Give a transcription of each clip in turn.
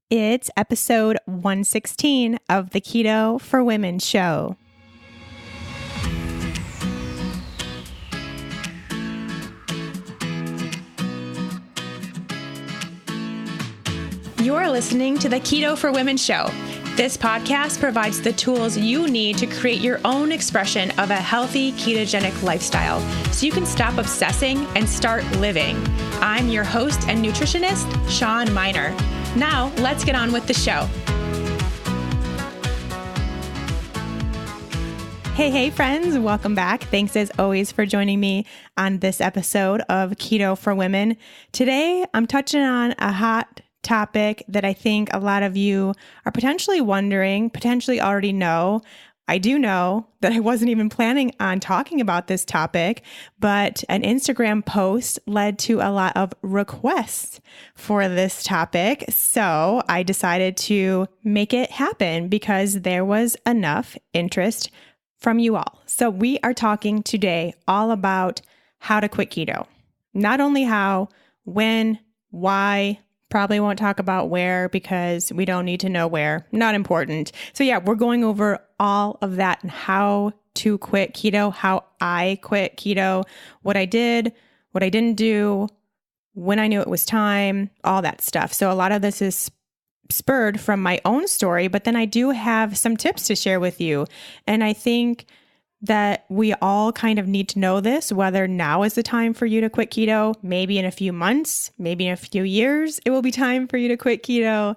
It's episode 116 of the Keto for Women show. You're listening to the Keto for Women show. This podcast provides the tools you need to create your own expression of a healthy ketogenic lifestyle so you can stop obsessing and start living. I'm your host and nutritionist, Shawn Miner. Now, let's get on with the show. Hey, friends. Welcome back. Thanks as always for joining me on this episode of Keto for Women. Today, I'm touching on a hot topic that I think a lot of you are potentially wondering, potentially already know. I do know that I wasn't even planning on talking about this topic, but an Instagram post led to a lot of requests for this topic. So I decided to make it happen because there was enough interest from you all. So we are talking today all about how to quit keto. Not only how, when, why. Probably won't talk about where because we don't need to know where. Not important. So yeah, we're going over all of that and how to quit keto, how I quit keto, what I did, what I didn't do, when I knew it was time, all that stuff. So a lot of this is spurred from my own story, but then I do have some tips to share with you. And I think that we all kind of need to know this, whether now is the time for you to quit keto, maybe in a few months, maybe in a few years, it will be time for you to quit keto,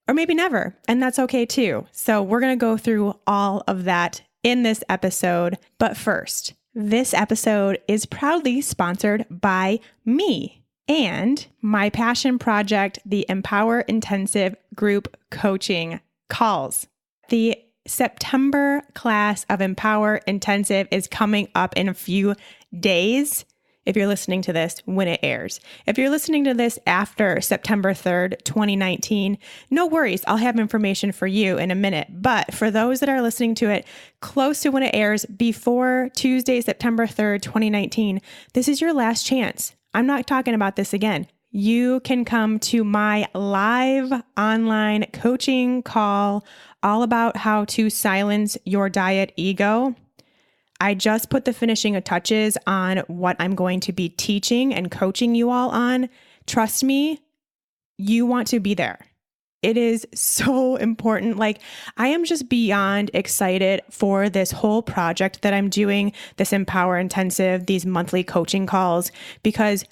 or maybe never. And that's okay too. So we're going to go through all of that in this episode. But first, this episode is proudly sponsored by me and my passion project, the Empower Intensive Group Coaching Calls. The September class of Empower Intensive is coming up in a few days. If you're listening to this when it airs. If you're listening to this after September 3rd, 2019, no worries. I'll have information for you in a minute. But for those that are listening to it close to when it airs before Tuesday, September 3rd, 2019, this is your last chance. I'm not talking about this again. You can come to my live online coaching call all about how to silence your diet ego. I just put the finishing touches on what I'm going to be teaching and coaching you all on. Trust me, you want to be there. It is so important. Like, I am just beyond excited for this whole project that I'm doing, this Empower Intensive, these monthly coaching calls, because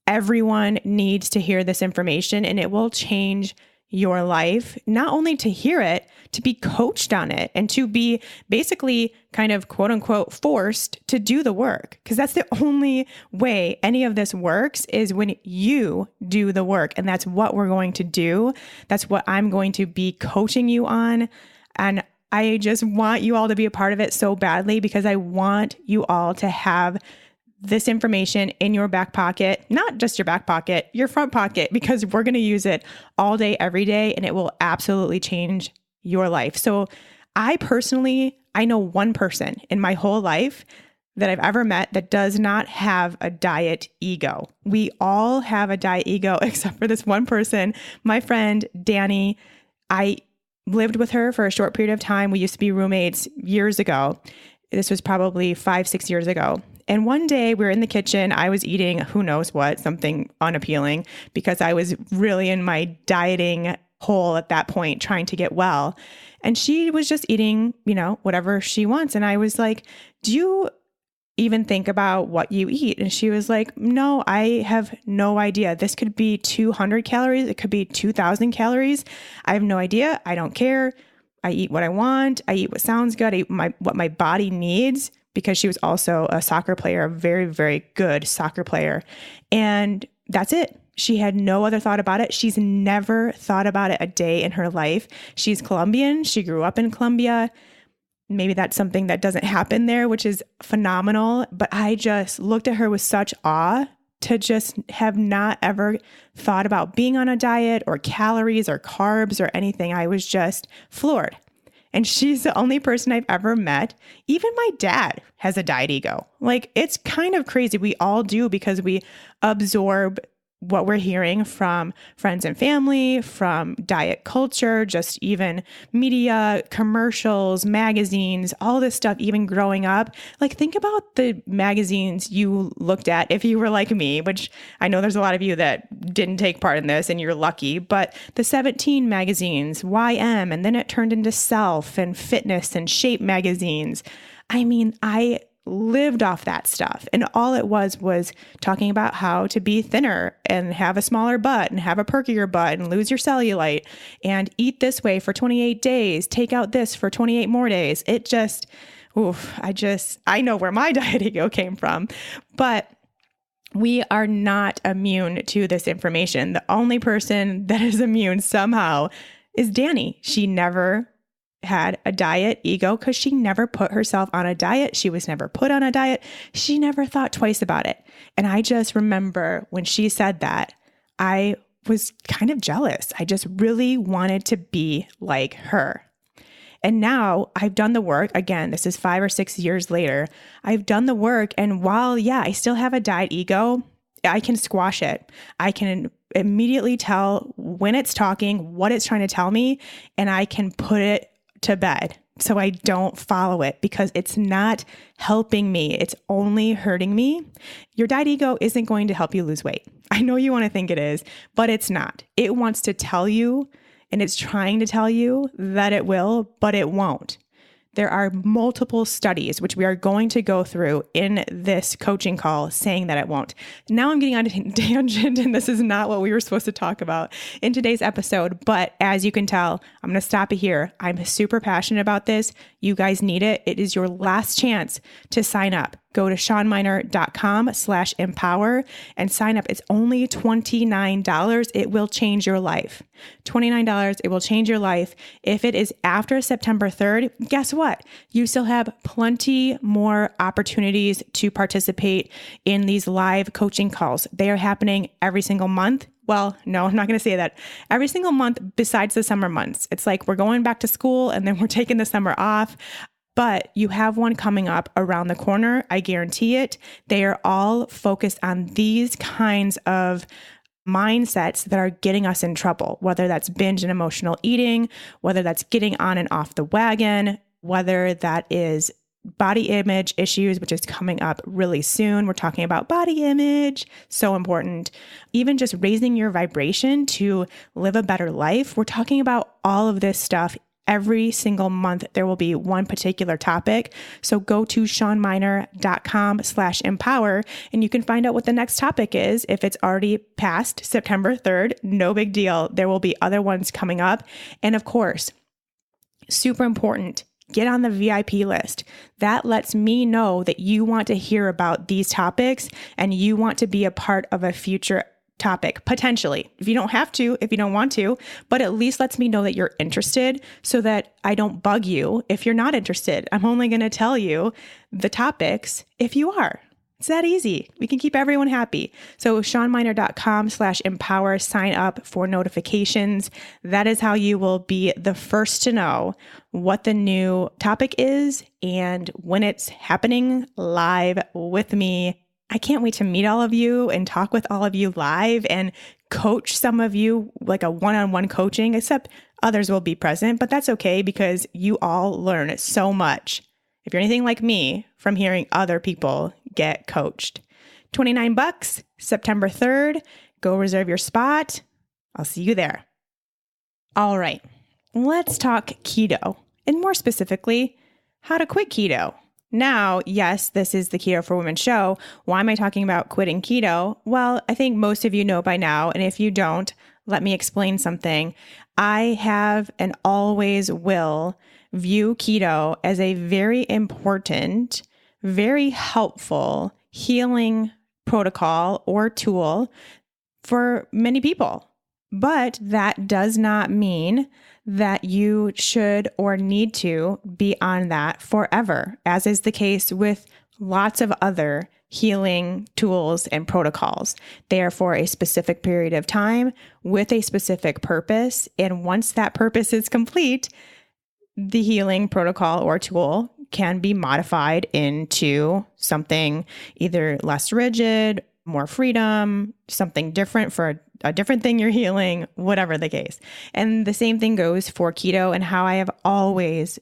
everyone needs to hear this information and it will change your life, not only to hear it, to be coached on it and to be basically kind of quote unquote forced to do the work. Because that's the only way any of this works is when you do the work. And that's what we're going to do. That's what I'm going to be coaching you on. And I just want you all to be a part of it so badly because I want you all to have this information in your back pocket, not just your back pocket, your front pocket, because we're going to use it all day, every day, and it will absolutely change your life. So I know one person in my whole life that I've ever met that does not have a diet ego. We all have a diet ego except for this one person, my friend, Danny. I lived with her for a short period of time. We used to be roommates years ago. This was probably 5-6 years ago. And one day we were in the kitchen. I was eating who knows what, something unappealing because I was really in my dieting hole at that point, trying to get well. And she was just eating, whatever she wants. And I was like, do you even think about what you eat? And she was like, no, I have no idea. This could be 200 calories. It could be 2,000 calories. I have no idea. I don't care. I eat what I want. I eat what sounds good. I eat what my body needs. Because she was also a soccer player, a very, very good soccer player. And that's it. She had no other thought about it. She's never thought about it a day in her life. She's Colombian. She grew up in Colombia. Maybe that's something that doesn't happen there, which is phenomenal. But I just looked at her with such awe to just have not ever thought about being on a diet or calories or carbs or anything. I was just floored. And she's the only person I've ever met. Even my dad has a diet ego. Like, it's kind of crazy. We all do because we absorb what we're hearing from friends and family, from diet culture, just even media, commercials, magazines, all this stuff, even growing up. Like, think about the magazines you looked at if you were like me, which I know there's a lot of you that didn't take part in this and you're lucky, but the 17 magazines, YM, and then it turned into Self and Fitness and Shape magazines. I mean, I lived off that stuff. And all it was talking about how to be thinner and have a smaller butt and have a perkier butt and lose your cellulite and eat this way for 28 days, take out this for 28 more days. It just, I know where my diet ego came from, but we are not immune to this information. The only person that is immune somehow is Danny. She never had a diet ego because she never put herself on a diet. She was never put on a diet. She never thought twice about it. And I just remember when she said that, I was kind of jealous. I just really wanted to be like her. And now I've done the work. Again, this is 5 or 6 years later. I've done the work. And while, I still have a diet ego, I can squash it. I can immediately tell when it's talking, what it's trying to tell me, and I can put it to bed so I don't follow it because it's not helping me. It's only hurting me. Your diet ego isn't going to help you lose weight. I know you want to think it is, but it's not. It wants to tell you, and it's trying to tell you that it will, but it won't. There are multiple studies, which we are going to go through in this coaching call, saying that it won't. Now I'm getting on a tangent, and this is not what we were supposed to talk about in today's episode. But as you can tell, I'm going to stop it here. I'm super passionate about this. You guys need it. It is your last chance to sign up. Go to SeanMiner.com/empower and sign up. It's only $29. It will change your life. $29. It will change your life. If it is after September 3rd, guess what? You still have plenty more opportunities to participate in these live coaching calls. They are happening every single month. Well, no, I'm not going to say that. Every single month besides the summer months. It's like we're going back to school and then we're taking the summer off. But you have one coming up around the corner. I guarantee it. They are all focused on these kinds of mindsets that are getting us in trouble, whether that's binge and emotional eating, whether that's getting on and off the wagon, whether that is body image issues, which is coming up really soon. We're talking about body image, so important. Even just raising your vibration to live a better life. We're talking about all of this stuff. Every single month, there will be one particular topic. So go to SeanMiner.com/empower and you can find out what the next topic is. If it's already past September 3rd, no big deal. There will be other ones coming up. And of course, super important, get on the VIP list. That lets me know that you want to hear about these topics and you want to be a part of a future topic, potentially. If you don't have to, if you don't want to, but at least lets me know that you're interested so that I don't bug you if you're not interested. I'm only going to tell you the topics if you are. It's that easy. We can keep everyone happy. So SeanMiner.com/empower, sign up for notifications. That is how you will be the first to know what the new topic is and when it's happening live with me. I can't wait to meet all of you and talk with all of you live and coach some of you like a one-on-one coaching, except others will be present, but that's okay because you all learn so much. If you're anything like me, from hearing other people get coached. $29, September 3rd. Go reserve your spot. I'll see you there. All right, let's talk keto, and more specifically, how to quit keto. Now, yes, this is the Keto for Women show. Why am I talking about quitting keto? Well, I think most of you know by now, and if you don't, let me explain something. I have and always will view keto as a very important, very helpful healing protocol or tool for many people. But that does not mean that you should or need to be on that forever, as is the case with lots of other healing tools and protocols. They are for a specific period of time with a specific purpose. And once that purpose is complete, the healing protocol or tool can be modified into something either less rigid, more freedom, something different for a different thing you're healing, whatever the case. And the same thing goes for keto and how I have always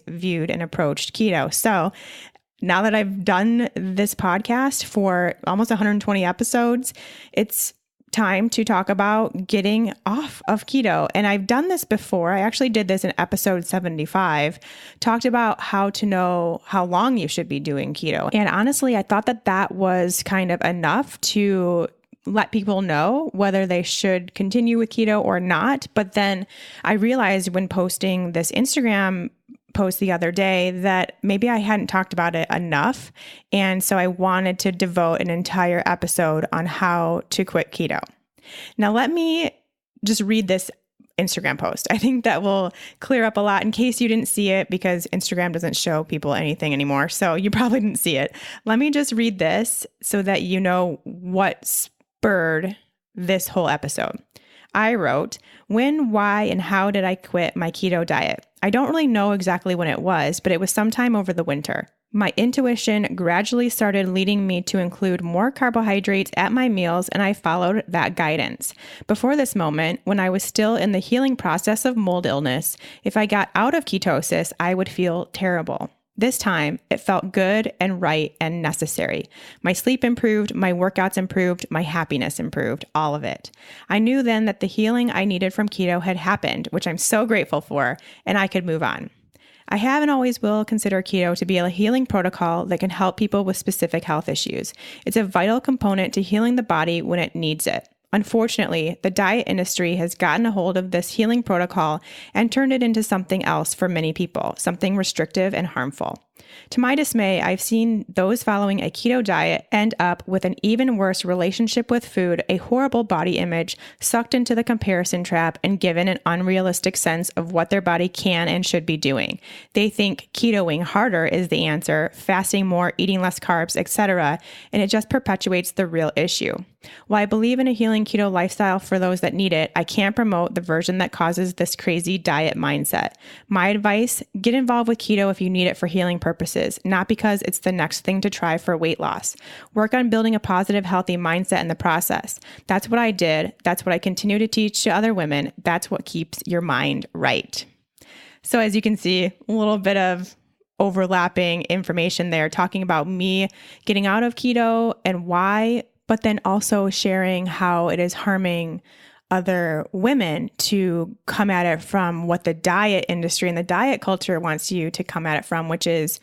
viewed and approached keto. So now that I've done this podcast for almost 120 episodes, it's time to talk about getting off of keto. And I've done this before. I actually did this in episode 75, talked about how to know how long you should be doing keto. And honestly, I thought that that was kind of enough to let people know whether they should continue with keto or not. But then I realized when posting this Instagram post the other day that maybe I hadn't talked about it enough. And so I wanted to devote an entire episode on how to quit keto. Now, let me just read this Instagram post. I think that will clear up a lot in case you didn't see it, because Instagram doesn't show people anything anymore. So you probably didn't see it. Let me just read this so that you know what spurred this whole episode. I wrote, when, why, and how did I quit my keto diet? I don't really know exactly when it was, but it was sometime over the winter. My intuition gradually started leading me to include more carbohydrates at my meals, and I followed that guidance. Before this moment, when I was still in the healing process of mold illness, if I got out of ketosis, I would feel terrible. This time, it felt good and right and necessary. My sleep improved, my workouts improved, my happiness improved, all of it. I knew then that the healing I needed from keto had happened, which I'm so grateful for, and I could move on. I have and always will consider keto to be a healing protocol that can help people with specific health issues. It's a vital component to healing the body when it needs it. Unfortunately, the diet industry has gotten a hold of this healing protocol and turned it into something else for many people, something restrictive and harmful. To my dismay, I've seen those following a keto diet end up with an even worse relationship with food, a horrible body image, sucked into the comparison trap, and given an unrealistic sense of what their body can and should be doing. They think ketoing harder is the answer, fasting more, eating less carbs, etc., and it just perpetuates the real issue. While I believe in a healing keto lifestyle for those that need it, I can't promote the version that causes this crazy diet mindset. My advice, get involved with keto if you need it for healing purposes, not because it's the next thing to try for weight loss. Work on building a positive, healthy mindset in the process. That's what I did. That's what I continue to teach to other women. That's what keeps your mind right. So as you can see, a little bit of overlapping information there, talking about me getting out of keto and why, but then also sharing how it is harming other women to come at it from what the diet industry and the diet culture wants you to come at it from, which is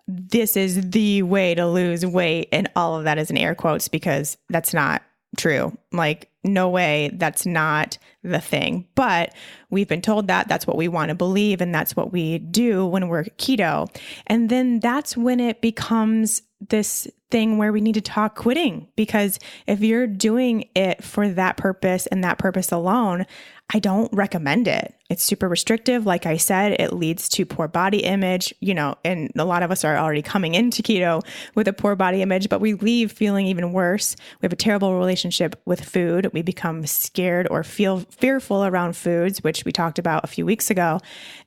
this is the way to lose weight. And all of that is in air quotes because that's not true. Like, no way, that's not the thing. But we've been told that that's what we want to believe. And that's what we do when we're keto. And then that's when it becomes this thing where we need to talk quitting, because if you're doing it for that purpose and that purpose alone, I don't recommend it. It's super restrictive. Like I said, it leads to poor body image, and a lot of us are already coming into keto with a poor body image, but we leave feeling even worse. We have a terrible relationship with food. We become scared or feel fearful around foods, which we talked about a few weeks ago.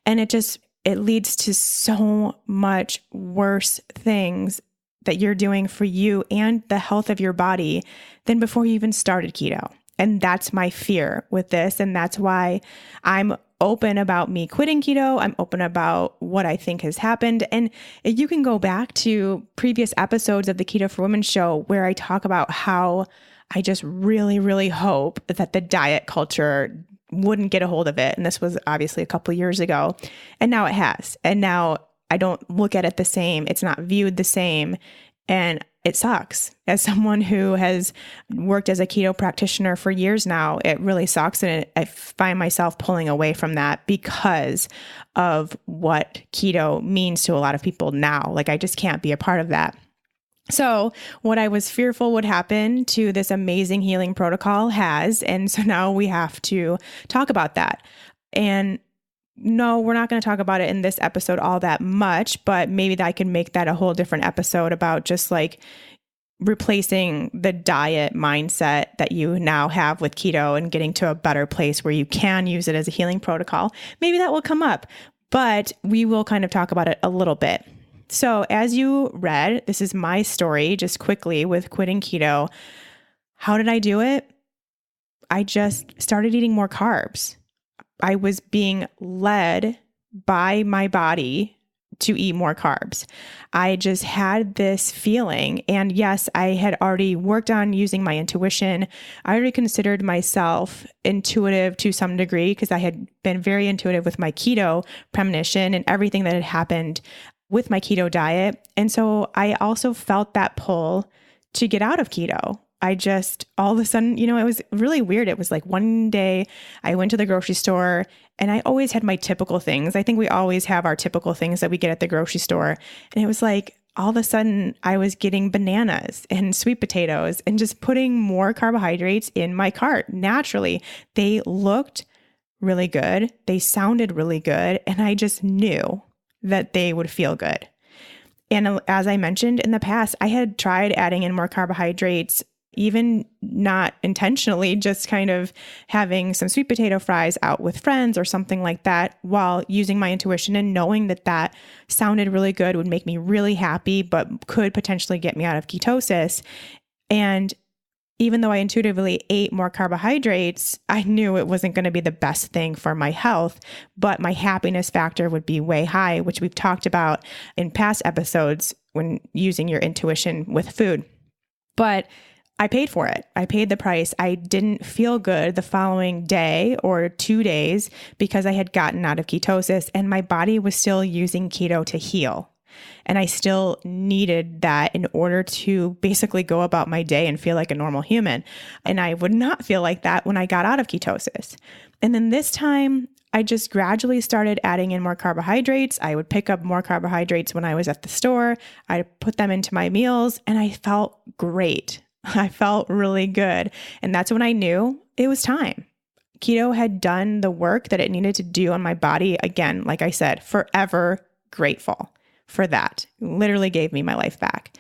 And it leads to so much worse things that you're doing for you and the health of your body than before you even started keto. And that's my fear with this. And that's why I'm open about me quitting keto. I'm open about what I think has happened. And you can go back to previous episodes of the Keto for Women show where I talk about how I just really, really hope that the diet culture wouldn't get a hold of it. And this was obviously a couple of years ago. And now it has. And now I don't look at it the same. It's not viewed the same. And it sucks. As someone who has worked as a keto practitioner for years now, it really sucks. And I find myself pulling away from that because of what keto means to a lot of people now. Like, I just can't be a part of that. So what I was fearful would happen to this amazing healing protocol has. And so now we have to talk about that. And no, we're not going to talk about it in this episode all that much, but maybe that I can make that a whole different episode about just like replacing the diet mindset that you now have with keto and getting to a better place where you can use it as a healing protocol. Maybe that will come up, but we will kind of talk about it a little bit. So as you read, this is my story just quickly with quitting keto. How did I do it? I just started eating more carbs. I was being led by my body to eat more carbs. I just had this feeling. And yes, I had already worked on using my intuition. I already considered myself intuitive to some degree because I had been very intuitive with my keto premonition and everything that had happened with my keto diet. And so I also felt that pull to get out of keto. I just, all of a sudden, it was really weird. It was like one day I went to the grocery store and I always had my typical things. I think we always have our typical things that we get at the grocery store. And it was like, all of a sudden I was getting bananas and sweet potatoes and just putting more carbohydrates in my cart. Naturally, they looked really good. They sounded really good. And I just knew that they would feel good. And as I mentioned in the past, I had tried adding in more carbohydrates, even not intentionally, just kind of having some sweet potato fries out with friends or something like that while using my intuition and knowing that that sounded really good, would make me really happy, but could potentially get me out of ketosis. And even though I intuitively ate more carbohydrates, I knew it wasn't going to be the best thing for my health, but my happiness factor would be way high, which we've talked about in past episodes when using your intuition with food. But I paid for it. I paid the price. I didn't feel good the following day or 2 days because I had gotten out of ketosis and my body was still using keto to heal. And I still needed that in order to basically go about my day and feel like a normal human. And I would not feel like that when I got out of ketosis. And then this time, I just gradually started adding in more carbohydrates. I would pick up more carbohydrates when I was at the store. I put them into my meals and I felt great. I felt really good. And that's when I knew it was time. Keto had done the work that it needed to do on my body. Again, like I said, forever grateful for that. It literally gave me my life back.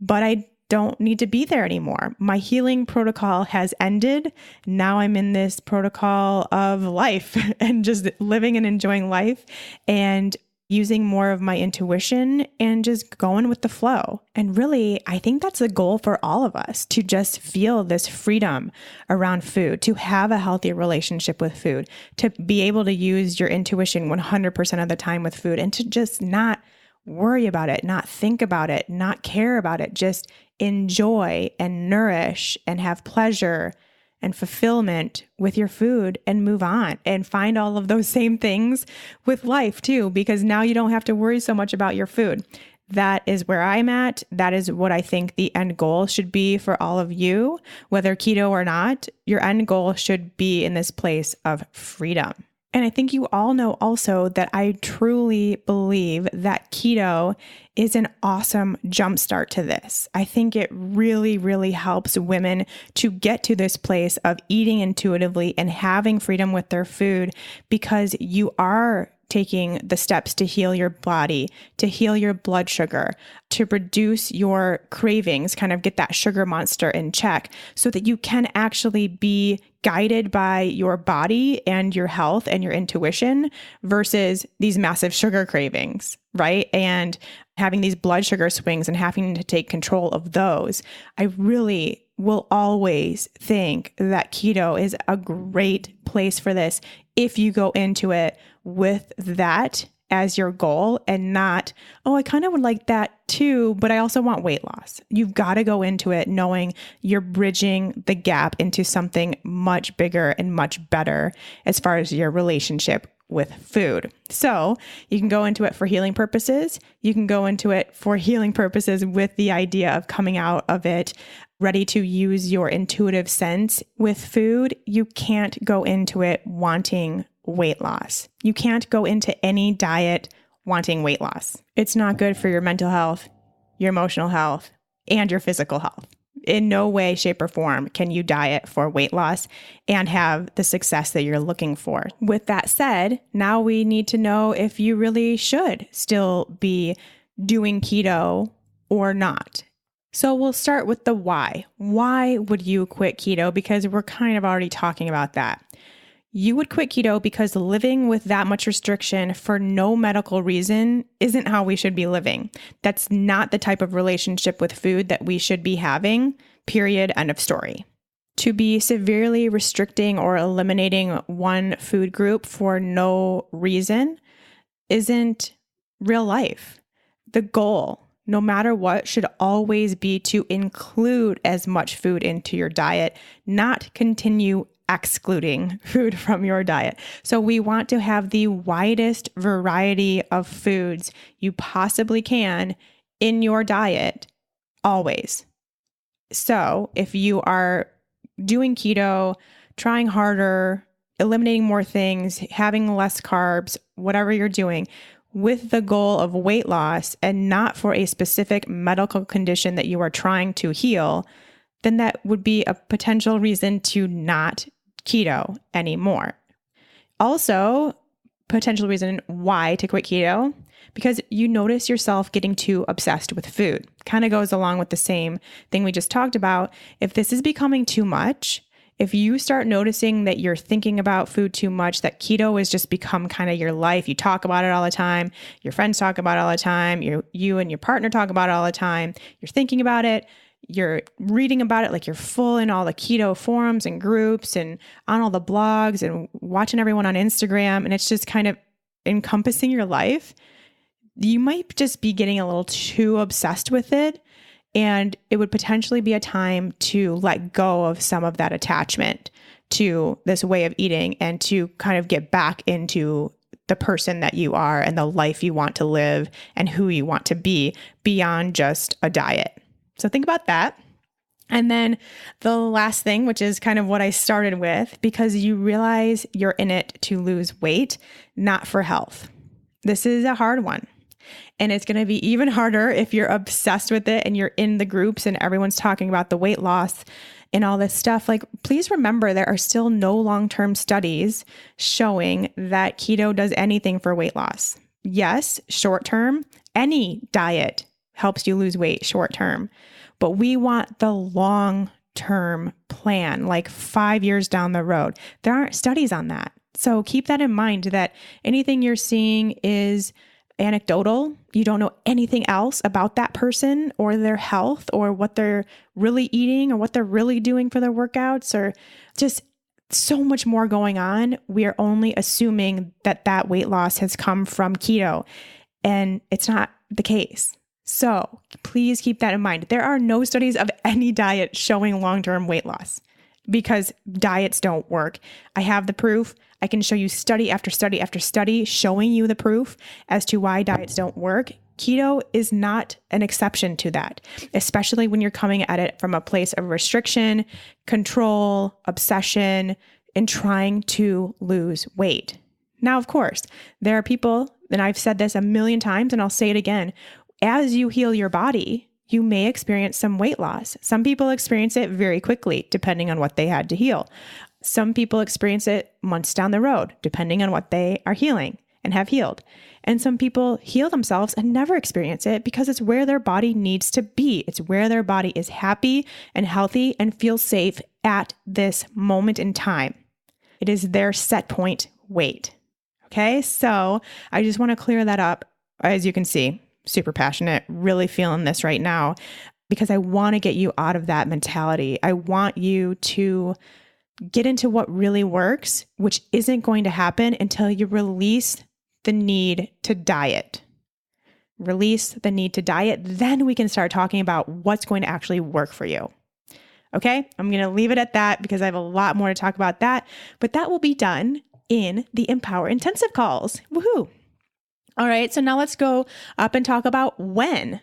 But I don't need to be there anymore. My healing protocol has ended. Now I'm in this protocol of life and just living and enjoying life and using more of my intuition and just going with the flow. And really, I think that's the goal for all of us, to just feel this freedom around food, to have a healthy relationship with food, to be able to use your intuition 100% of the time with food, and to just not worry about it, not think about it, not care about it, just enjoy and nourish and have pleasure and fulfillment with your food and move on and find all of those same things with life too, because now you don't have to worry so much about your food. That is where I'm at. That is what I think the end goal should be for all of you, whether keto or not. Your end goal should be in this place of freedom. And I think you all know also that I truly believe that keto is an awesome jumpstart to this. I think it really, really helps women to get to this place of eating intuitively and having freedom with their food, because you are taking the steps to heal your body, to heal your blood sugar, to reduce your cravings, kind of get that sugar monster in check so that you can actually be guided by your body and your health and your intuition versus these massive sugar cravings, right? And having these blood sugar swings and having to take control of those. I really will always think that keto is a great place for this if you go into it with that as your goal and not, oh, I kind of would like that too, but I also want weight loss. You've got to go into it knowing you're bridging the gap into something much bigger and much better as far as your relationship with food. So you can go into it for healing purposes. You can go into it for healing purposes with the idea of coming out of it ready to use your intuitive sense with food. You can't go into it wanting weight loss. You can't go into any diet wanting weight loss. It's not good for your mental health, your emotional health, and your physical health. In no way, shape, or form can you diet for weight loss and have the success that you're looking for. With that said, now we need to know if you really should still be doing keto or not. So we'll start with the why. Why would you quit keto? Because we're kind of already talking about that. You would quit keto because living with that much restriction for no medical reason isn't how we should be living. That's not the type of relationship with food that we should be having, period, end of story. To be severely restricting or eliminating one food group for no reason isn't real life. The goal, no matter what, should always be to include as much food into your diet, not continue excluding food from your diet. So we want to have the widest variety of foods you possibly can in your diet always. So if you are doing keto, trying harder, eliminating more things, having less carbs, whatever you're doing, with the goal of weight loss and not for a specific medical condition that you are trying to heal, then that would be a potential reason to not keto anymore. Also, potential reason why to quit keto, because you notice yourself getting too obsessed with food. Kind of goes along with the same thing we just talked about. If this is becoming too much, if you start noticing that you're thinking about food too much, that keto has just become kind of your life, you talk about it all the time, your friends talk about it all the time, you and your partner talk about it all the time, you're thinking about it, you're reading about it, like you're full in all the keto forums and groups and on all the blogs and watching everyone on Instagram, and it's just kind of encompassing your life, you might just be getting a little too obsessed with it. And it would potentially be a time to let go of some of that attachment to this way of eating and to kind of get back into the person that you are and the life you want to live and who you want to be beyond just a diet. So think about that. And then the last thing, which is kind of what I started with, because you realize you're in it to lose weight, not for health. This is a hard one. And it's going to be even harder if you're obsessed with it and you're in the groups and everyone's talking about the weight loss and all this stuff. Like, please remember there are still no long-term studies showing that keto does anything for weight loss. Yes, short-term, any diet helps you lose weight short-term, but we want the long-term plan, like 5 years down the road. There aren't studies on that. So keep that in mind, that anything you're seeing is anecdotal. You don't know anything else about that person or their health or what they're really eating or what they're really doing for their workouts, or just so much more going on. We are only assuming that that weight loss has come from keto, and it's not the case. So please keep that in mind. There are no studies of any diet showing long-term weight loss because diets don't work. I have the proof. I can show you study after study after study showing you the proof as to why diets don't work. Keto is not an exception to that, especially when you're coming at it from a place of restriction, control, obsession, and trying to lose weight. Now, of course, there are people, and I've said this a million times and I'll say it again, as you heal your body, you may experience some weight loss. Some people experience it very quickly, depending on what they had to heal. Some people experience it months down the road, depending on what they are healing and have healed. And some people heal themselves and never experience it because it's where their body needs to be. It's where their body is happy and healthy and feels safe at this moment in time. It is their set point weight. Okay, so I just want to clear that up. As you can see, super passionate, really feeling this right now because I want to get you out of that mentality. I want you to get into what really works, which isn't going to happen until you release the need to diet. Release the need to diet. Then we can start talking about what's going to actually work for you. Okay, I'm going to leave it at that because I have a lot more to talk about that, but that will be done in the Empower Intensive calls. Woohoo! All right, so now let's go up and talk about when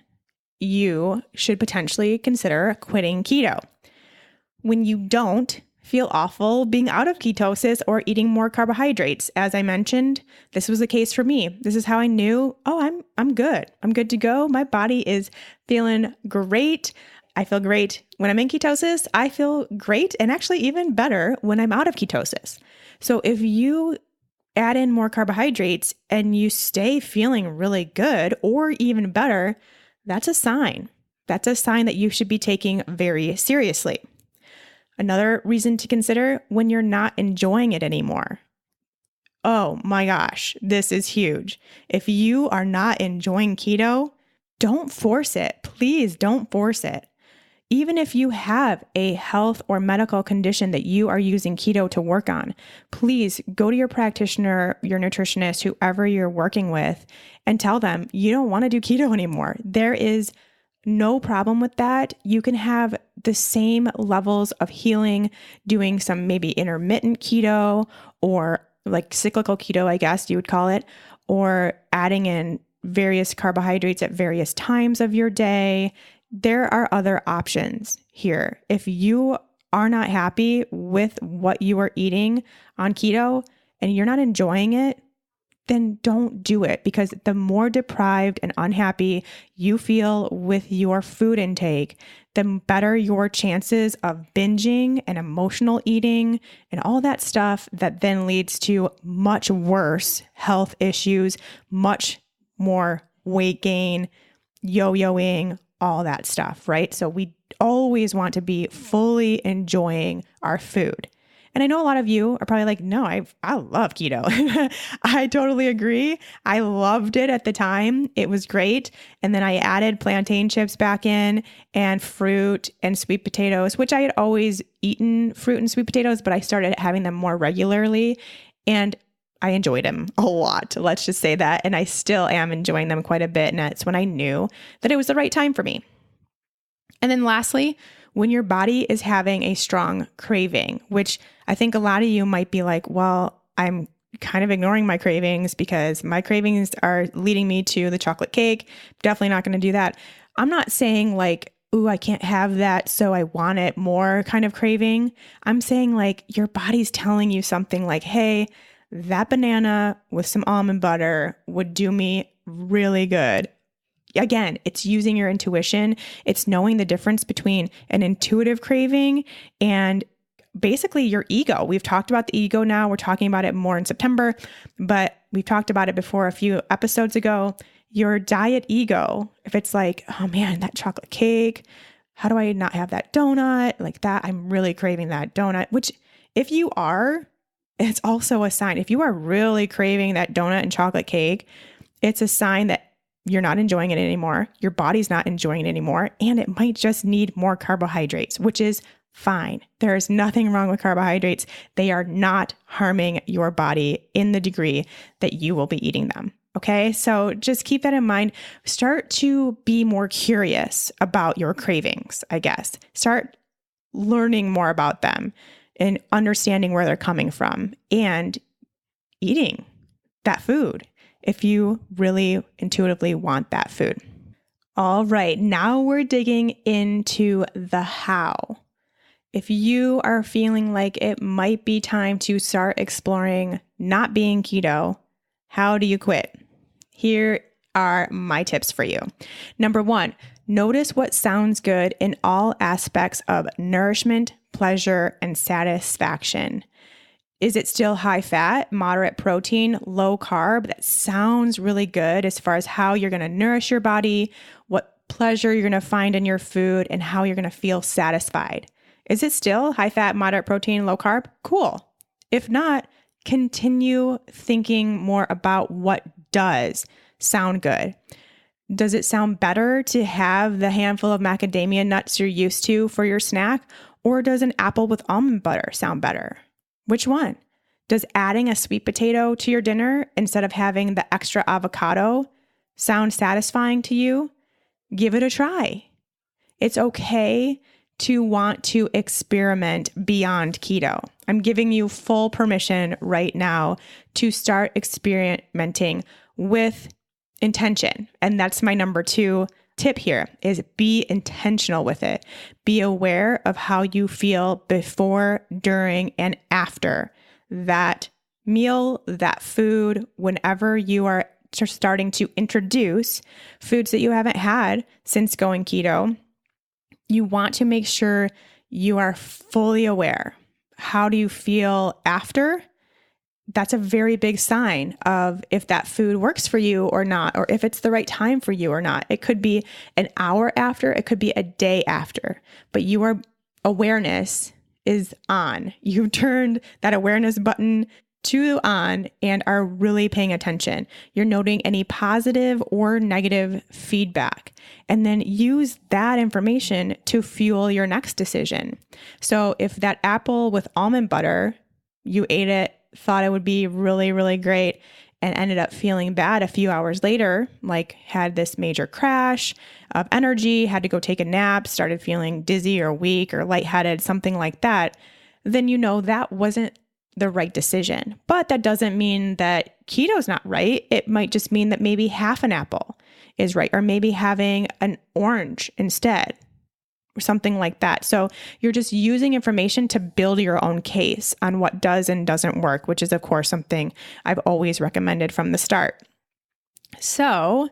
you should potentially consider quitting keto. When you don't feel awful being out of ketosis or eating more carbohydrates. As I mentioned, this was the case for me. This is how I knew, I'm good. I'm good to go. My body is feeling great. I feel great when I'm in ketosis. I feel great and actually even better when I'm out of ketosis. So if you add in more carbohydrates and you stay feeling really good or even better, that's a sign. That's a sign that you should be taking very seriously. Another reason to consider when you're not enjoying it anymore. Oh my gosh, this is huge. If you are not enjoying keto, don't force it. Please don't force it. Even if you have a health or medical condition that you are using keto to work on, please go to your practitioner, your nutritionist, whoever you're working with, and tell them you don't want to do keto anymore. There is no problem with that. You can have the same levels of healing doing some maybe intermittent keto or like cyclical keto, I guess you would call it, or adding in various carbohydrates at various times of your day. There are other options here. If you are not happy with what you are eating on keto and you're not enjoying it, then don't do it, because the more deprived and unhappy you feel with your food intake, the better your chances of binging and emotional eating and all that stuff that then leads to much worse health issues, much more weight gain, yo-yoing, all that stuff, right? So we always want to be fully enjoying our food. And I know a lot of you are probably like, no, I love keto. I totally agree. I loved it at the time. It was great. And then I added plantain chips back in and fruit and sweet potatoes, which I had always eaten fruit and sweet potatoes, but I started having them more regularly and I enjoyed them a lot. Let's just say that. And I still am enjoying them quite a bit. And that's when I knew that it was the right time for me. And then lastly, when your body is having a strong craving, which I think a lot of you might be like, well, I'm kind of ignoring my cravings because my cravings are leading me to the chocolate cake. Definitely not going to do that. I'm not saying like, ooh, I can't have that, so I want it more kind of craving. I'm saying like your body's telling you something like, hey, that banana with some almond butter would do me really good. Again, it's using your intuition. It's knowing the difference between an intuitive craving and basically your ego. We've talked about the ego now. We're talking about it more in September, but we've talked about it before a few episodes ago. Your diet ego, if it's like, oh man, that chocolate cake, how do I not have that donut? Like that, I'm really craving that donut, which if you are, it's also a sign. If you are really craving that donut and chocolate cake, it's a sign that you're not enjoying it anymore. Your body's not enjoying it anymore. And it might just need more carbohydrates, which is fine. There is nothing wrong with carbohydrates. They are not harming your body in the degree that you will be eating them. Okay. So just keep that in mind. Start to be more curious about your cravings, I guess. Start learning more about them and understanding where they're coming from and eating that food if you really intuitively want that food. All right, now we're digging into the how. If you are feeling like it might be time to start exploring not being keto, how do you quit? Here are my tips for you. Number one, notice what sounds good in all aspects of nourishment, pleasure, and satisfaction. Is it still high fat, moderate protein, low carb? That sounds really good as far as how you're going to nourish your body, what pleasure you're going to find in your food, and how you're going to feel satisfied. Is it still high fat, moderate protein, low carb? Cool. If not, continue thinking more about what does sound good. Does it sound better to have the handful of macadamia nuts you're used to for your snack? Or does an apple with almond butter sound better? Which one? Does adding a sweet potato to your dinner instead of having the extra avocado sound satisfying to you? Give it a try. It's okay to want to experiment beyond keto. I'm giving you full permission right now to start experimenting with intention. And that's my number 2 tip here is be intentional with it. Be aware of how you feel before, during, and after that meal, that food, whenever you are starting to introduce foods that you haven't had since going keto. You want to make sure you are fully aware. How do you feel after? That's a very big sign of if that food works for you or not, or if it's the right time for you or not. It could be an hour after, it could be a day after, but your awareness is on. You've turned that awareness button to on and are really paying attention. You're noting any positive or negative feedback, and then use that information to fuel your next decision. So if that apple with almond butter, you ate it, thought it would be really, really great, and ended up feeling bad a few hours later, like had this major crash of energy, had to go take a nap, started feeling dizzy or weak or lightheaded, something like that, then you know that wasn't the right decision. But that doesn't mean that keto's not right. It might just mean that maybe half an apple is right, or maybe having an orange instead, or something like that. So you're just using information to build your own case on what does and doesn't work, which is, of course, something I've always recommended from the start. So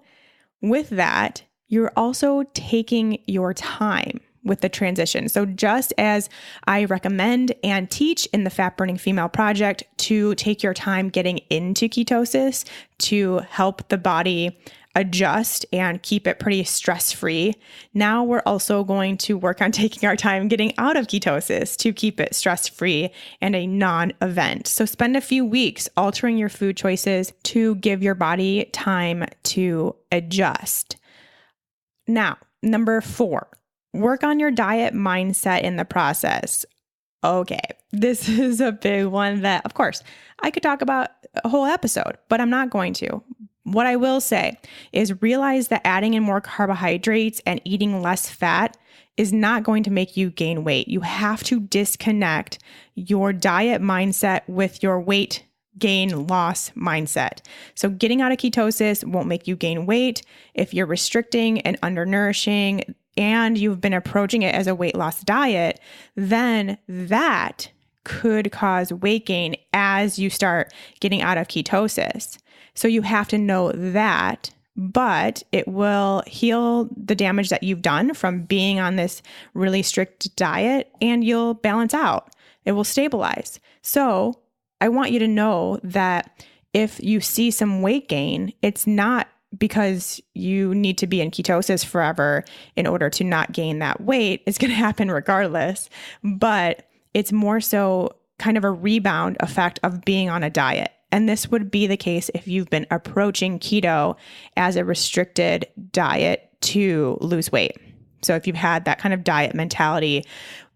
with that, you're also taking your time with the transition. So just as I recommend and teach in the Fat Burning Female Project to take your time getting into ketosis to help the body adjust and keep it pretty stress-free, now we're also going to work on taking our time getting out of ketosis to keep it stress-free and a non-event. So spend a few weeks altering your food choices to give your body time to adjust. Now, number 4, work on your diet mindset in the process. Okay, this is a big one that, of course, I could talk about a whole episode, but I'm not going to. What I will say is realize that adding in more carbohydrates and eating less fat is not going to make you gain weight. You have to disconnect your diet mindset with your weight gain loss mindset. So getting out of ketosis won't make you gain weight. If you're restricting and undernourishing and you've been approaching it as a weight loss diet, then that could cause weight gain as you start getting out of ketosis. So you have to know that, but it will heal the damage that you've done from being on this really strict diet, and you'll balance out. It will stabilize. So I want you to know that if you see some weight gain, it's not because you need to be in ketosis forever in order to not gain that weight. It's going to happen regardless, but it's more so kind of a rebound effect of being on a diet. And this would be the case if you've been approaching keto as a restricted diet to lose weight. So if you've had that kind of diet mentality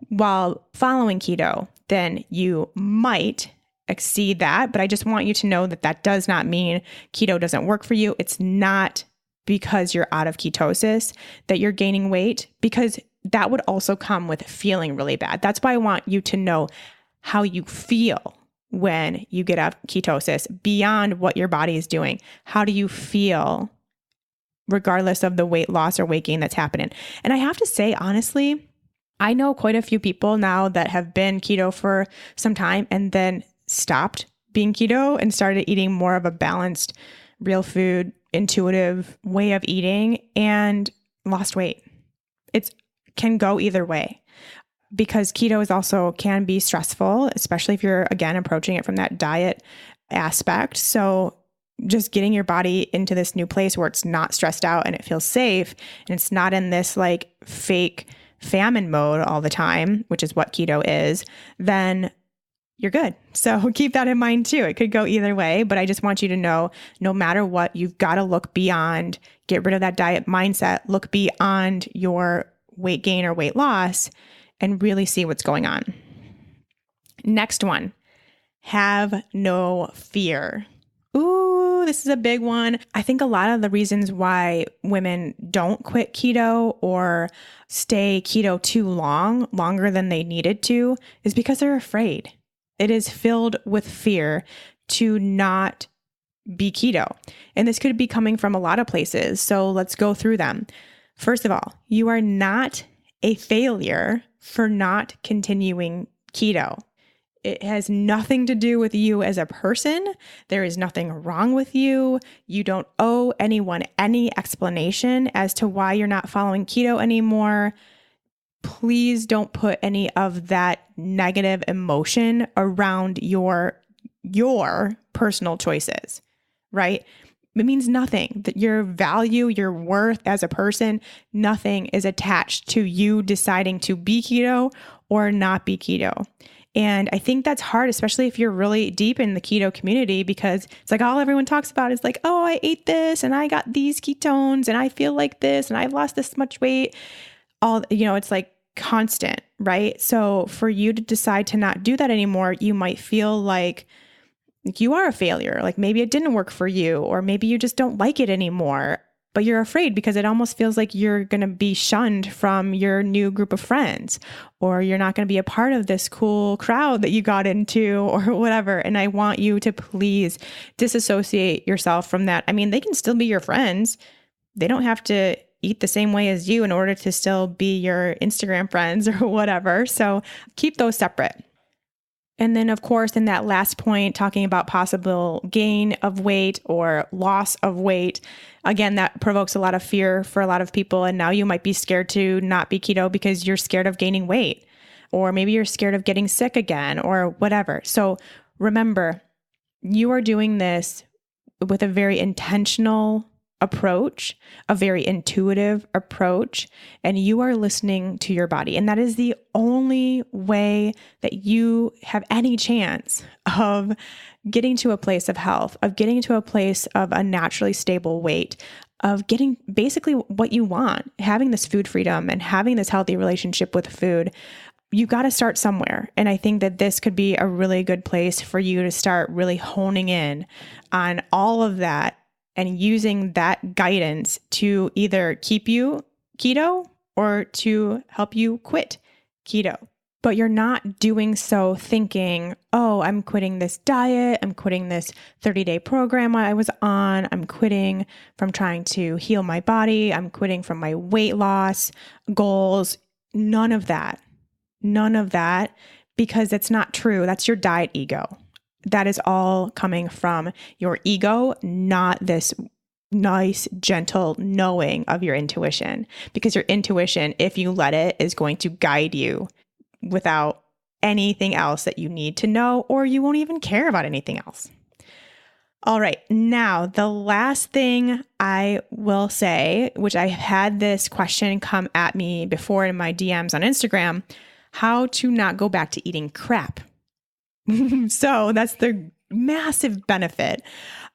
while following keto, then you might exceed that. But I just want you to know that that does not mean keto doesn't work for you. It's not because you're out of ketosis that you're gaining weight, because that would also come with feeling really bad. That's why I want you to know how you feel when you get out of ketosis beyond what your body is doing. How do you feel regardless of the weight loss or weight gain that's happening? And I have to say, honestly, I know quite a few people now that have been keto for some time and then stopped being keto and started eating more of a balanced, real food, intuitive way of eating and lost weight. It can go either way, because keto is also can be stressful, especially if you're, again, approaching it from that diet aspect. So just getting your body into this new place where it's not stressed out and it feels safe and it's not in this like fake famine mode all the time, which is what keto is, then you're good. So keep that in mind too. It could go either way, but I just want you to know, no matter what, you've got to look beyond, get rid of that diet mindset, look beyond your weight gain or weight loss and really see what's going on. Next one, have no fear. Ooh, this is a big one. I think a lot of the reasons why women don't quit keto or stay keto too long, longer than they needed to, is because they're afraid. It is filled with fear to not be keto. And this could be coming from a lot of places. So let's go through them. First of all, you are not a failure for not continuing keto. It has nothing to do with you as a person. There is nothing wrong with you. You don't owe anyone any explanation as to why you're not following keto anymore. Please don't put any of that negative emotion around your personal choices, right? It means nothing. That your value, your worth as a person, nothing is attached to you deciding to be keto or not be keto. And I think that's hard, especially if you're really deep in the keto community, because it's like all everyone talks about is like, oh, I ate this and I got these ketones and I feel like this and I've lost this much weight. It's like constant, right? So for you to decide to not do that anymore, you might feel like you are a failure. Like maybe it didn't work for you, or maybe you just don't like it anymore, but you're afraid because it almost feels like you're going to be shunned from your new group of friends, or you're not going to be a part of this cool crowd that you got into or whatever. And I want you to please disassociate yourself from that. I mean, they can still be your friends. They don't have to eat the same way as you in order to still be your Instagram friends or whatever. So keep those separate. And then, of course, in that last point, talking about possible gain of weight or loss of weight, again, that provokes a lot of fear for a lot of people. And now you might be scared to not be keto because you're scared of gaining weight, or maybe you're scared of getting sick again or whatever. So remember, you are doing this with a very intentional approach, a very intuitive approach, and you are listening to your body. And that is the only way that you have any chance of getting to a place of health, of getting to a place of a naturally stable weight, of getting basically what you want, having this food freedom and having this healthy relationship with food. You got to start somewhere. And I think that this could be a really good place for you to start really honing in on all of that and using that guidance to either keep you keto or to help you quit keto. But you're not doing so thinking, oh, I'm quitting this diet, I'm quitting this 30-day program I was on, I'm quitting from trying to heal my body, I'm quitting from my weight loss goals. None of that, because it's not true. That's your diet ego. That is all coming from your ego, not this nice, gentle knowing of your intuition. Because your intuition, if you let it, is going to guide you without anything else that you need to know, or you won't even care about anything else. All right. Now, the last thing I will say, which I had this question come at me before in my DMs on Instagram, how to not go back to eating crap. So that's the massive benefit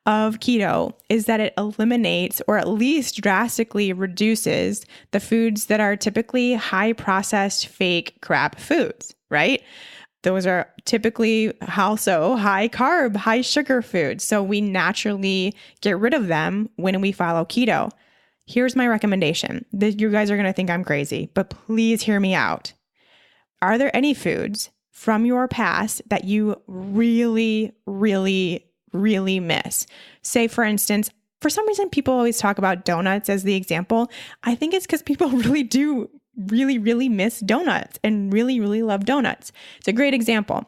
of keto, is that it eliminates or at least drastically reduces the foods that are typically high processed, fake crap foods, right? Those are typically also high carb, high sugar foods. So we naturally get rid of them when we follow keto. Here's my recommendation. You guys are going to think I'm crazy, but please hear me out. Are there any foods from your past that you really, really, really miss? Say, for instance, for some reason, people always talk about donuts as the example. I think it's because people really do really miss donuts and really, really love donuts. It's a great example.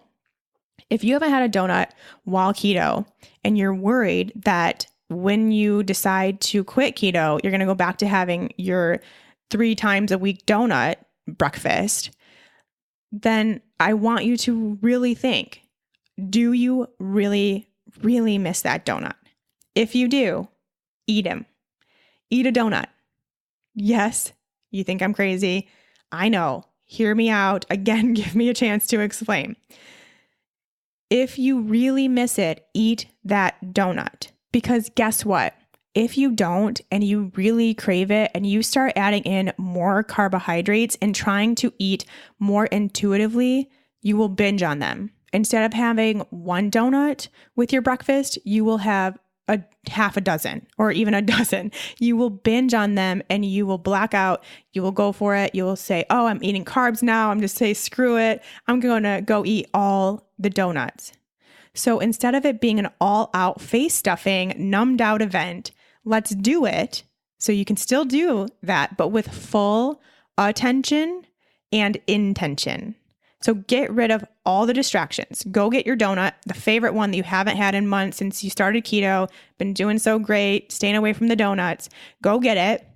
If you haven't had a donut while keto and you're worried that when you decide to quit keto, you're going to go back to having your 3 times a week donut breakfast, then I want you to really think, do you really, really miss that donut? If you do, eat them. Eat a donut. Yes, you think I'm crazy. I know. Hear me out. Again, give me a chance to explain. If you really miss it, eat that donut. Because guess what? If you don't and you really crave it and you start adding in more carbohydrates and trying to eat more intuitively, you will binge on them. Instead of having 1 donut with your breakfast, you will have a half a dozen or even a dozen. You will binge on them and you will black out. You will go for it. You will say, oh, I'm eating carbs now. I'm just saying, screw it. I'm going to go eat all the donuts. So instead of it being an all-out face stuffing, numbed out event, let's do it so you can still do that, but with full attention and intention. So get rid of all the distractions. Go get your donut, the favorite one that you haven't had in months since you started keto, been doing so great, staying away from the donuts. Go get it.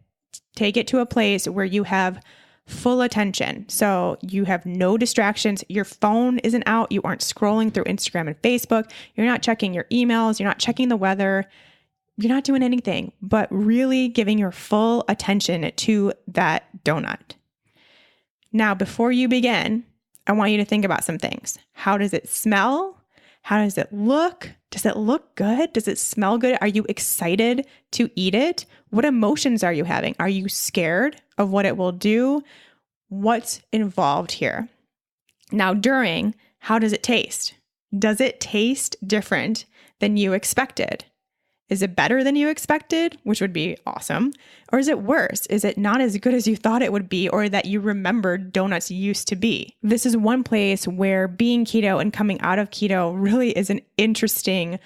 Take it to a place where you have full attention. So you have no distractions. Your phone isn't out. You aren't scrolling through Instagram and Facebook. You're not checking your emails. You're not checking the weather. you're not doing anything but really giving your full attention to that donut. Now, before you begin, I want you to think about some things. How does it smell? How does it look? Does it look good? Does it smell good? Are you excited to eat it? What emotions are you having? Are you scared of what it will do? What's involved here? Now, how does it taste? Does it taste different than you expected? Is it better than you expected, which would be awesome? Or is it worse? Is it not as good as you thought it would be or that you remembered donuts used to be? This is one place where being keto and coming out of keto really is an interesting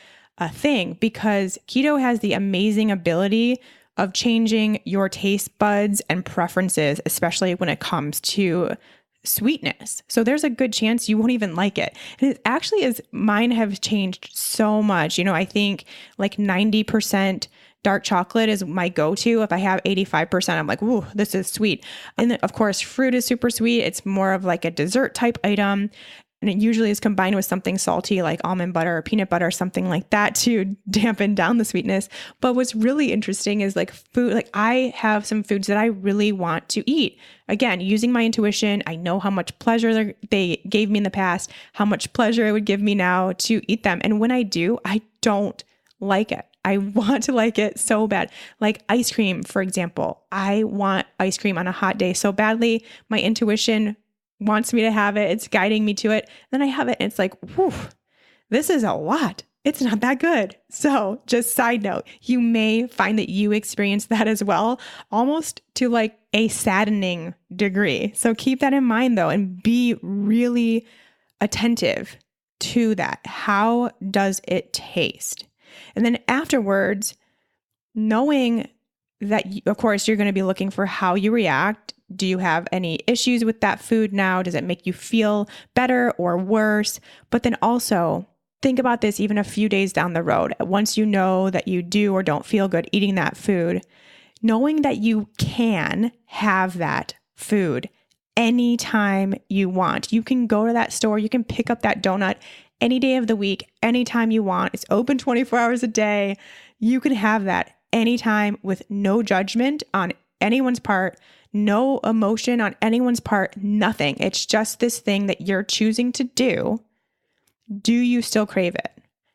thing, because keto has the amazing ability of changing your taste buds and preferences, especially when it comes to sweetness. So there's a good chance you won't even like it. And it actually is, mine have changed so much. I think like 90% dark chocolate is my go-to. If I have 85%, I'm like, ooh, this is sweet. And then, of course, fruit is super sweet. It's more of like a dessert type item. And it usually is combined with something salty like almond butter or peanut butter, something like that to dampen down the sweetness. But what's really interesting is like food, like I have some foods that I really want to eat. Again, using my intuition, I know how much pleasure they gave me in the past, how much pleasure it would give me now to eat them. And when I do, I don't like it. I want to like it so bad. Like ice cream, for example. I want ice cream on a hot day so badly. My intuition wants me to have it. It's guiding me to it. Then I have it and it's like, whew, this is a lot. It's not that good. So just side note, you may find that you experience that as well, almost to like a saddening degree. So keep that in mind though, and be really attentive to that. How does it taste? And then afterwards, knowing that, of course, you're going to be looking for how you react. Do you have any issues with that food now? Does it make you feel better or worse? But then also think about this even a few days down the road. Once you know that you do or don't feel good eating that food, knowing that you can have that food anytime you want. You can go to that store, you can pick up that donut any day of the week, anytime you want. It's open 24 hours a day. You can have that anytime with no judgment on anyone's part, no emotion on anyone's part, nothing. It's just this thing that you're choosing to do. Do you still crave it?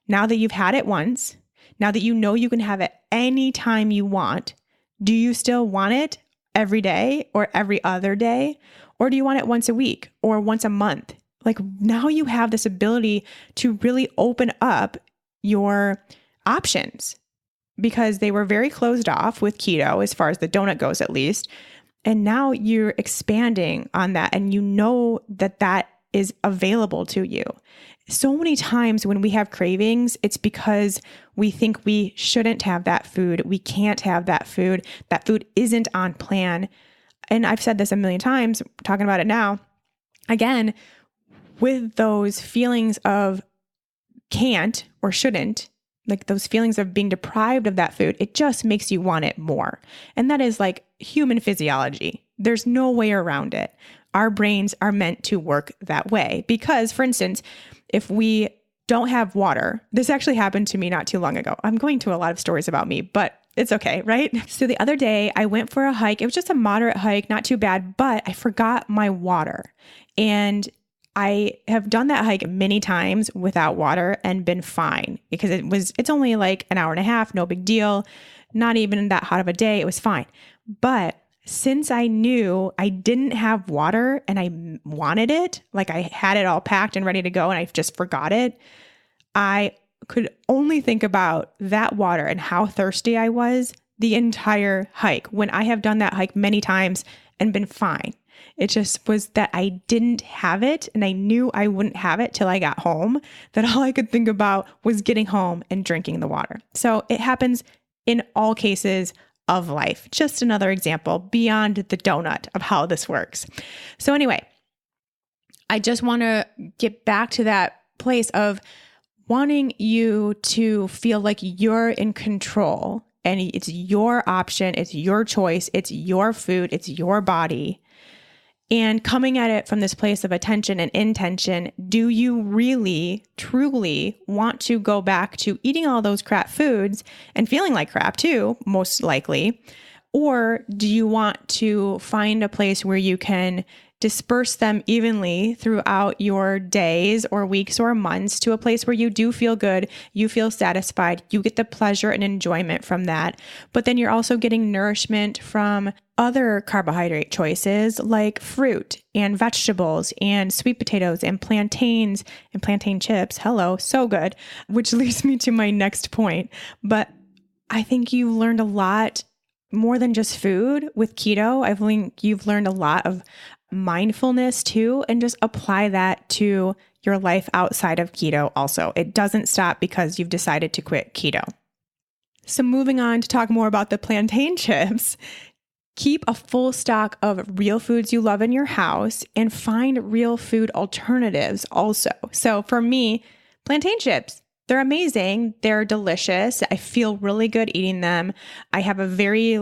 Now that you've had it once, now that you know you can have it anytime you want, do you still want it every day or every other day? Or do you want it once a week or once a month? Like now you have this ability to really open up your options, because they were very closed off with keto, as far as the donut goes, at least. And now you're expanding on that, and you know that that is available to you. So many times when we have cravings, it's because we think we shouldn't have that food. We can't have that food. That food isn't on plan. And I've said this a million times, talking about it now. Again, with those feelings of can't or shouldn't, like those feelings of being deprived of that food, it just makes you want it more. And that is like human physiology. There's no way around it. Our brains are meant to work that way. Because, for instance, if we don't have water, this actually happened to me not too long ago. I'm going to a lot of stories about me, but it's okay, right? So the other day I went for a hike. It was just a moderate hike, not too bad, but I forgot my water. And I have done that hike many times without water and been fine, because it's only like an hour and a half, no big deal, not even that hot of a day. It was fine. But since I knew I didn't have water and I wanted it, like I had it all packed and ready to go and I just forgot it, I could only think about that water and how thirsty I was the entire hike, when I have done that hike many times and been fine. It just was that I didn't have it, and I knew I wouldn't have it till I got home, that all I could think about was getting home and drinking the water. So it happens in all cases of life. Just another example beyond the donut of how this works. So anyway, I just want to get back to that place of wanting you to feel like you're in control, and it's your option, it's your choice, it's your food, it's your body. And coming at it from this place of attention and intention, do you really, truly want to go back to eating all those crap foods and feeling like crap too, most likely? Or do you want to find a place where you can disperse them evenly throughout your days or weeks or months to a place where you do feel good, you feel satisfied, you get the pleasure and enjoyment from that, but then you're also getting nourishment from other carbohydrate choices like fruit and vegetables and sweet potatoes and plantains and plantain chips. Hello, so good, which leads me to my next point. But I think you've learned a lot more than just food with keto. I think you've learned a lot of mindfulness too, and just apply that to your life outside of keto also. It doesn't stop because you've decided to quit keto. So moving on to talk more about the plantain chips, keep a full stock of real foods you love in your house and find real food alternatives also. So for me, plantain chips, they're amazing. They're delicious. I feel really good eating them. I have a very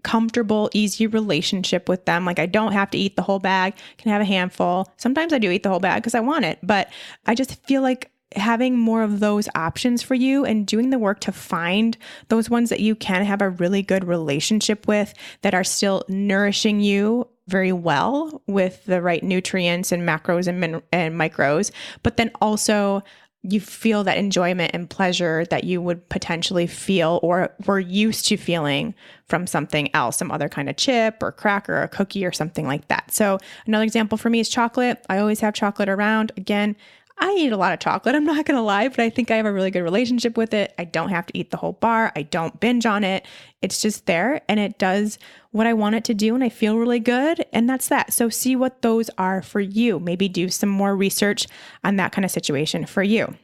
comfortable, easy relationship with them. I don't have to eat the whole bag, can have a handful. Sometimes I do eat the whole bag because I want it, but I just feel like having more of those options for you and doing the work to find those ones that you can have a really good relationship with that are still nourishing you very well with the right nutrients and macros and micros, but then also you feel that enjoyment and pleasure that you would potentially feel or were used to feeling from something else, some other kind of chip or cracker or cookie or something like that. So another example for me is chocolate. I always have chocolate around. Again, I eat a lot of chocolate, I'm not going to lie, but I think I have a really good relationship with it. I don't have to eat the whole bar. I don't binge on it. It's just there and it does what I want it to do and I feel really good. And that's that. So see what those are for you. Maybe do some more research on that kind of situation for you.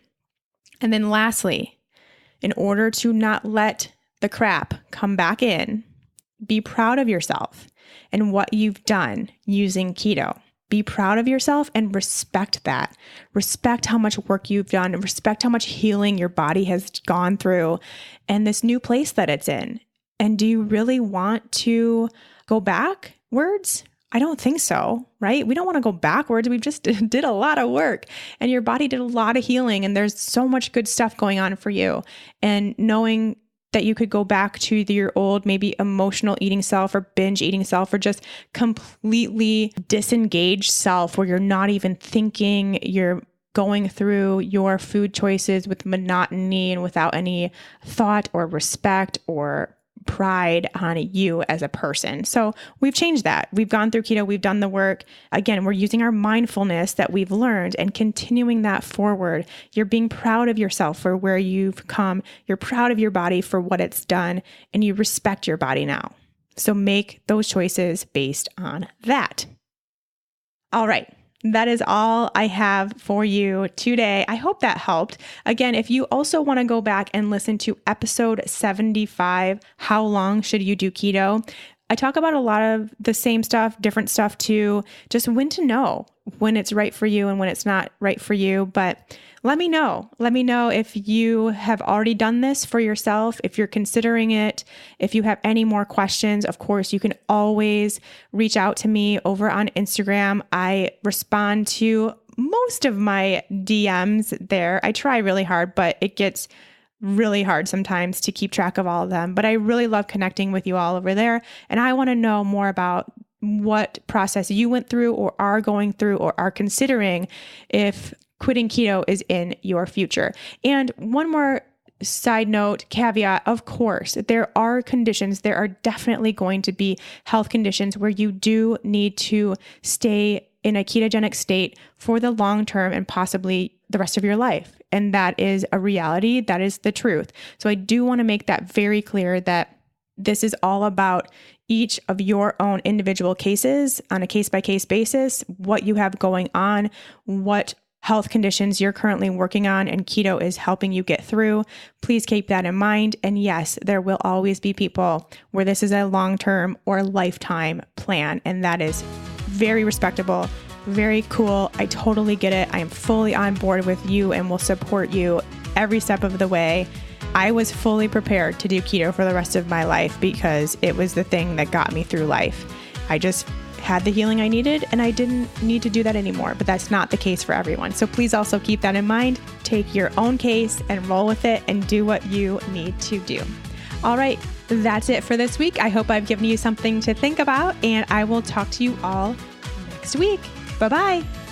And then lastly, in order to not let the crap come back in, be proud of yourself and what you've done using keto. Be proud of yourself and respect that. Respect how much work you've done and respect how much healing your body has gone through and this new place that it's in. And do you really want to go backwards? I don't think so, right? We don't want to go backwards. We've just did a lot of work and your body did a lot of healing and there's so much good stuff going on for you. And knowing that you could go back to your old, maybe emotional eating self or binge eating self or just completely disengaged self where you're not even thinking, you're going through your food choices with monotony and without any thought or respect or pride on you as a person. So we've changed that. We've gone through keto. We've done the work. Again, we're using our mindfulness that we've learned and continuing that forward. You're being proud of yourself for where you've come. You're proud of your body for what it's done, and you respect your body now. So make those choices based on that. All right. That is all I have for you today. I hope that helped. Again, if you also want to go back and listen to episode 75, How Long Should You Do Keto? I talk about a lot of the same stuff, different stuff too, just when to know when it's right for you and when it's not right for you. But let me know. Let me know if you have already done this for yourself, if you're considering it, if you have any more questions. Of course, you can always reach out to me over on Instagram. I respond to most of my DMs there. I try really hard, but it gets really hard sometimes to keep track of all of them. But I really love connecting with you all over there. And I want to know more about what process you went through or are going through or are considering if quitting keto is in your future. And one more side note, caveat, of course, there are conditions, there are definitely going to be health conditions where you do need to stay in a ketogenic state for the long term and possibly the rest of your life. And that is a reality. That is the truth. So I do want to make that very clear that this is all about each of your own individual cases on a case-by-case basis, what you have going on, what health conditions you're currently working on, and keto is helping you get through. Please keep that in mind. And yes, there will always be people where this is a long-term or lifetime plan, and that is very respectable, very cool. I totally get it. I am fully on board with you and will support you every step of the way. I was fully prepared to do keto for the rest of my life because it was the thing that got me through life. I just had the healing I needed and I didn't need to do that anymore. But that's not the case for everyone. So please also keep that in mind. Take your own case and roll with it and do what you need to do. All right, that's it for this week. I hope I've given you something to think about, and I will talk to you all next week. Bye-bye.